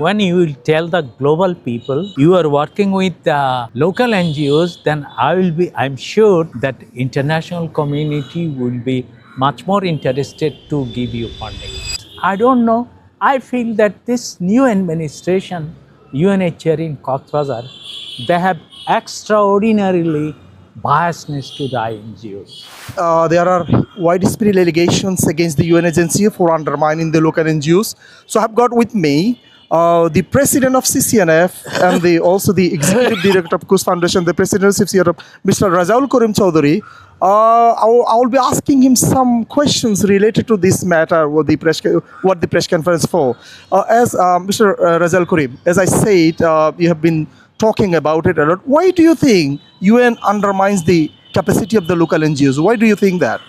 When you will tell the global people you are working with the local NGOs, then I'm sure that international community will be much more interested to give you funding. I don't know. I feel that this new administration, UNHCR in Cox's Bazar, they have extraordinarily biasness to the NGOs. There are widespread allegations against the UN agency for undermining the local NGOs. So I've got with me the president of CCNF and also the executive director of Kush Foundation, the president of CCNF, Mr. Rezaul Karim Chowdhury. I will be asking him some questions related to this matter, what the press conference for. As Mr. Rezaul Karim, as I said, you have been talking about it a lot. Why do you think UN undermines the capacity of the local NGOs? Why do you think that?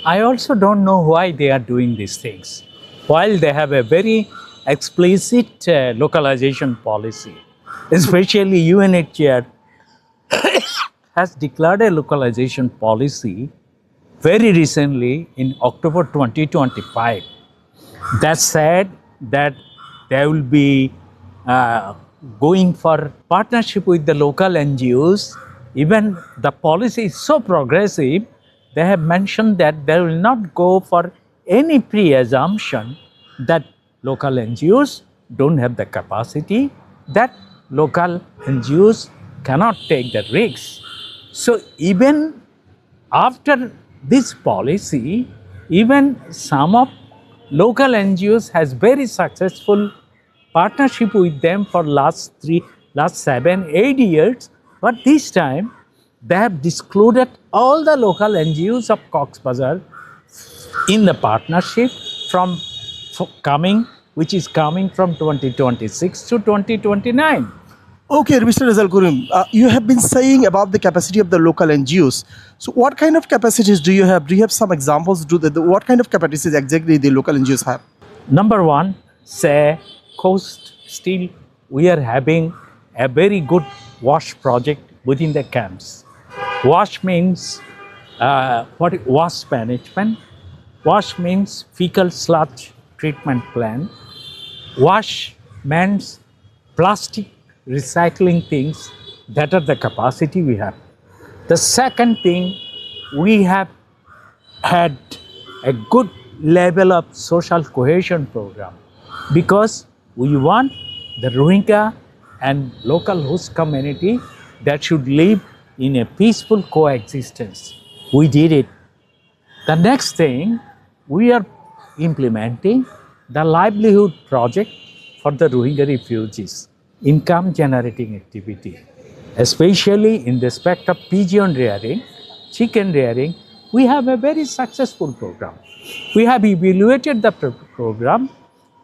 I also don't know why they are doing these things. While they have a very explicit localization policy, especially UNHCR has declared a localization policy very recently in October 2025 that said that they will be going for partnership with the local NGOs. Even the policy is so progressive, they have mentioned that they will not go for any pre-assumption that local NGOs don't have the capacity, that local NGOs cannot take the risks. So even after this policy, even some of local NGOs has very successful partnership with them for last 7, 8 years. But this time, they have excluded all the local NGOs of Cox's Bazar in the partnership which is coming from 2026 to 2029. Okay, Mr. Rezaul Karim, you have been saying about the capacity of the local NGOs. So what kind of capacities do you have? Do you have some examples? What kind of capacities exactly the local NGOs have? Number one, say, coast still we are having a very good wash project within the camps. Wash means waste management. Wash means fecal sludge treatment plant. Wash means plastic recycling things. That are the capacity we have. The second thing, we have had a good level of social cohesion program because we want the Rohingya and local host community that should live in a peaceful coexistence. We did it. The next thing, we are implementing the livelihood project for the Rohingya refugees, income generating activity, especially in respect of pigeon rearing, chicken rearing. We have a very successful program. We have evaluated the program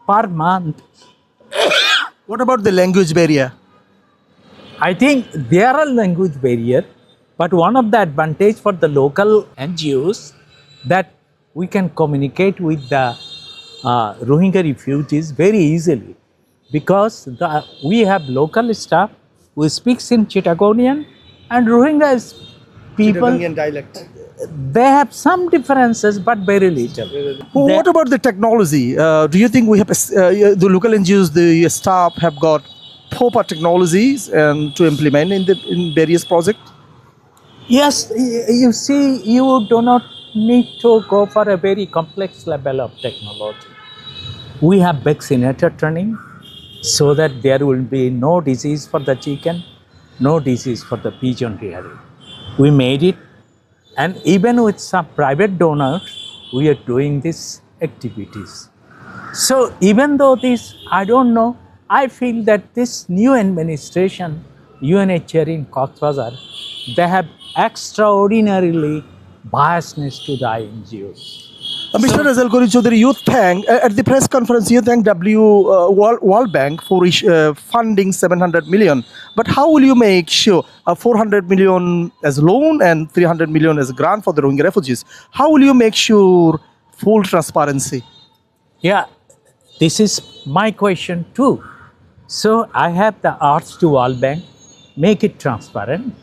per month. What about the language barrier? I think there are language barrier, but one of the advantage for the local NGOs that we can communicate with the Rohingya refugees very easily because we have local staff who speaks in Chittagonian and Rohingya people. Chittagonian dialect. They have some differences, but very little. What about the technology? Do you think we have the local NGOs, the staff have got proper technologies and to implement in various projects? Yes, you see, you do not need to go for a very complex level of technology. We have vaccinator training so that there will be no disease for the chicken, no disease for the pigeon rearing. We made it, and even with some private donors, we are doing these activities. So even though this, I don't know, I feel that this new administration, UNHCR in Cox's Bazar, they have extraordinarily biasness to the NGOs. Mr. Rezaul Karim Chowdhury, you thank at the press conference. You thank World Bank for funding 700 million. But how will you make sure 400 million as loan and 300 million as grant for the Rohingya refugees? How will you make sure full transparency? Yeah, this is my question too. So I have the urge to World Bank, make it transparent.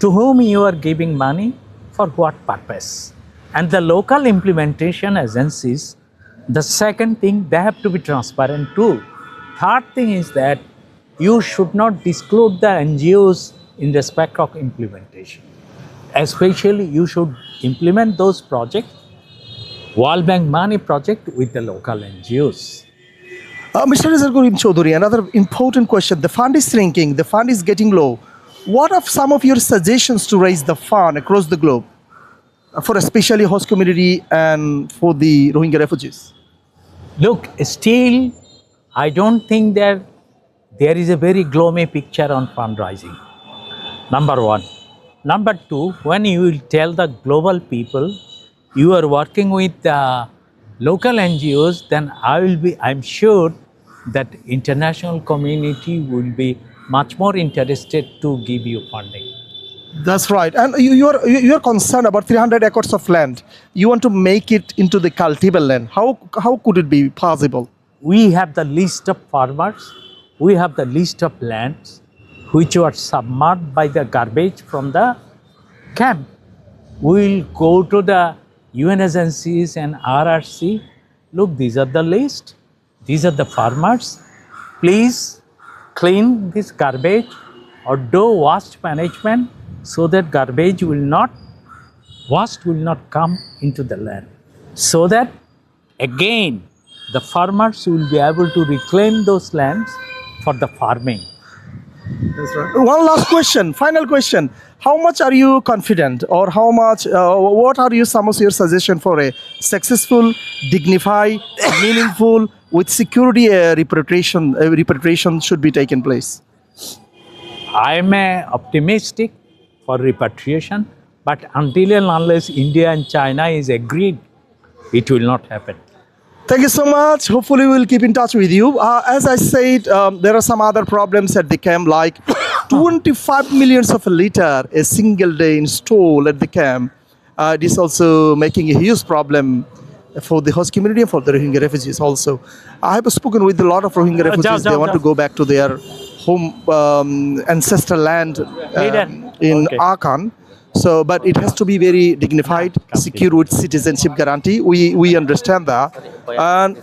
To whom you are giving money, for what purpose? And the local implementation agencies, the second thing, they have to be transparent too. third thing is that you should not disclose the NGOs in respect of implementation. Especially, you should implement those projects, World Bank money project, with the local NGOs. Mr. Rezaul Karim Chowdhury, another important question. The fund is shrinking, the fund is getting low. What are some of your suggestions to raise the fund across the globe for especially host community and for the Rohingya refugees? Look, still, I don't think that there is a very gloomy picture on fundraising. Number one. Number two, when you will tell the global people you are working with the local NGOs, then I'm sure that international community will be much more interested to give you funding. That's right. And you're concerned about 300 acres of land. You want to make it into the cultivable land. How could it be possible? We have the list of farmers, we have the list of lands which were submerged by the garbage from the camp. We will go to the UN agencies and RRC. Look, these are the list. These are the farmers. Please clean this garbage or do waste management so that waste will not come into the land. So that again, the farmers will be able to reclaim those lands for the farming. That's right. One last question, final question. How much are you confident, or what are some of your suggestions for a successful, dignified, meaningful, with security repatriation should be taken place? I am optimistic for repatriation, but until and unless India and China is agreed, it will not happen. Thank you so much. Hopefully, we'll keep in touch with you. As I said, there are some other problems at the camp, like 25 millions of a liter a single day installed at the camp. It is also making a huge problem for the host community and for the Rohingya refugees also. I have spoken with a lot of Rohingya refugees. They want to go back to their home ancestral land in Arakan. So, but it has to be very dignified, secure with citizenship guarantee. We understand that, and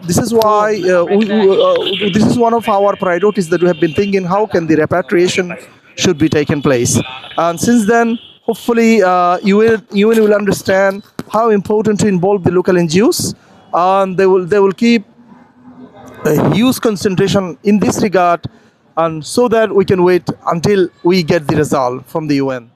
this is why this is one of our priorities that we have been thinking. How can the repatriation should be taken place? And since then, hopefully, UN will understand how important to involve the local NGOs, and they will keep a huge concentration in this regard, and so that we can wait until we get the result from the UN.